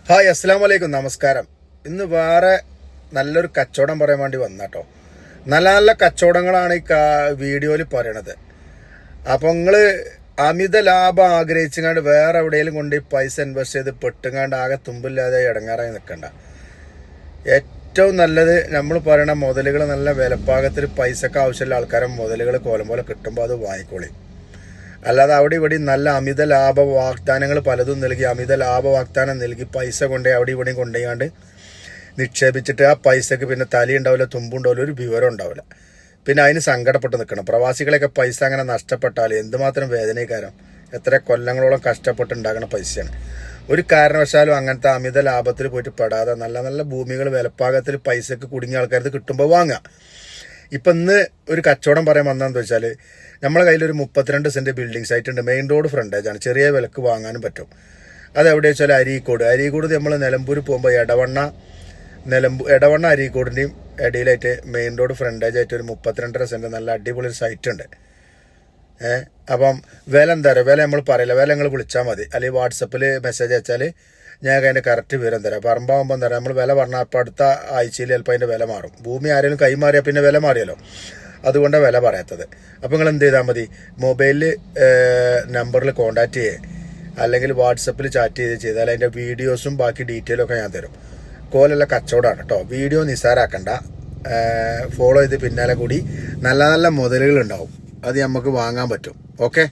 Hi അസ്സലാമലൈക്കും, നമസ്കാരം. ഇന്ന് വേറെ നല്ലൊരു കച്ചവടം പറയാൻ വേണ്ടി വന്നാട്ടോ. നല്ല നല്ല കച്ചവടങ്ങളാണ് ഈ വീഡിയോയിൽ പറയണത്. അപ്പോൾ നിങ്ങൾ അമിത ലാഭം ആഗ്രഹിച്ചുകൊണ്ട് വേറെ എവിടെയെങ്കിലും കൊണ്ട് പൈസ ഇൻവെസ്റ്റ് ചെയ്ത് പെട്ടുങ്ങാണ്ട് ആകെ തുമ്പില്ലാതെ ഇടങ്ങാറായി നിൽക്കണ്ട. ഏറ്റവും നല്ലത് നമ്മൾ പറയണ മുതലുകൾ നല്ല വിലപ്പാകത്തിൽ പൈസക്ക് ആവശ്യമുള്ള ആൾക്കാരെ മുതലുകൾ കോലം പോലെ കിട്ടുമ്പോൾ അത് വാങ്ങിക്കോളി. അല്ലാതെ അവിടെ ഇവിടെ നല്ല അമിത ലാഭ വാഗ്ദാനങ്ങൾ പലതും നൽകി അമിത ലാഭ വാഗ്ദാനം നൽകി പൈസ കൊണ്ടുപോയി അവിടെ ഇവിടെയും കൊണ്ടുപോയാണ്ട് നിക്ഷേപിച്ചിട്ട് ആ പൈസക്ക് പിന്നെ തലയുണ്ടാവില്ല, തുമ്പുണ്ടാവില്ല, ഒരു വിവരം ഉണ്ടാവില്ല. പിന്നെ അതിന് സങ്കടപ്പെട്ട് നിൽക്കണം. പ്രവാസികളെയൊക്കെ പൈസ അങ്ങനെ നഷ്ടപ്പെട്ടാൽ എന്തുമാത്രം വേദനക്കാരം. എത്ര കൊല്ലങ്ങളോളം കഷ്ടപ്പെട്ടുണ്ടാകുന്ന പൈസയാണ്. ഒരു കാരണവശാലും അങ്ങനത്തെ അമിത ലാഭത്തിൽ പോയിട്ട് പെടാതെ നല്ല നല്ല ഭൂമികൾ വിലപ്പാകത്തിൽ പൈസക്ക് കുടുങ്ങിയ ആൾക്കാർക്ക് കിട്ടുമ്പോൾ വാങ്ങുക. ഇപ്പം ഇന്ന് ഒരു കച്ചവടം പറയാൻ വന്നതെന്ന് വെച്ചാൽ, നമ്മളെ കയ്യിലൊരു 32 സെൻറ്റ് ബിൽഡിംഗ് സൈറ്റ് ഉണ്ട്. മെയിൻ റോഡ് ഫ്രണ്ടേജാണ്. ചെറിയ വിലക്ക് വാങ്ങാനും പറ്റും. അതെവിടെ വെച്ചാൽ അരീക്കോട് നമ്മൾ നിലമ്പൂർ പോകുമ്പോൾ എടവണ്ണ അരീക്കോടിൻ്റെയും ഇടയിലായിട്ട് മെയിൻ റോഡ് ഫ്രണ്ടേജായിട്ട് ഒരു 32 സെൻറ്റ് നല്ല അടിപൊളി ഒരു സൈറ്റ് ഉണ്ട്. അപ്പം വില എന്താ പറയുക, വില നമ്മൾ പറയില്ല, വില നിങ്ങൾ വിളിച്ചാൽ മതി, അല്ലെങ്കിൽ വാട്സപ്പിൽ മെസ്സേജ് അയച്ചാൽ ഞാൻ അതിൻ്റെ കറക്റ്റ് വിവരം തരാം. പറമ്പാകുമ്പോൾ എന്താ പറയുക, നമ്മൾ വില പറഞ്ഞാൽ അപ്പോൾ അടുത്ത ആഴ്ചയിൽ ചിലപ്പോൾ അതിൻ്റെ വില മാറും. ഭൂമി ആരെങ്കിലും കൈമാറിയാൽ പിന്നെ വില മാറിയല്ലോ, അതുകൊണ്ടാണ് വില പറയാത്തത്. അപ്പോൾ നിങ്ങൾ എന്ത് ചെയ്താൽ മതി, മൊബൈലിൽ നമ്പറിൽ കോൺടാക്റ്റ് ചെയ്യുക, അല്ലെങ്കിൽ വാട്സപ്പിൽ ചാറ്റ് ചെയ്താൽ അതിൻ്റെ വീഡിയോസും ബാക്കി ഡീറ്റെയിലൊക്കെ ഞാൻ തരും. കോലുള്ള കച്ചവടമാണ് കേട്ടോ. വീഡിയോ നിസ്സാരാക്കണ്ട, ഫോളോ ചെയ്ത് പിന്നാലെ കൂടി നല്ല നല്ല മുതലുകൾ ഉണ്ടാവും, അത് നമുക്ക് വാങ്ങാൻ പറ്റും. ഓക്കെ.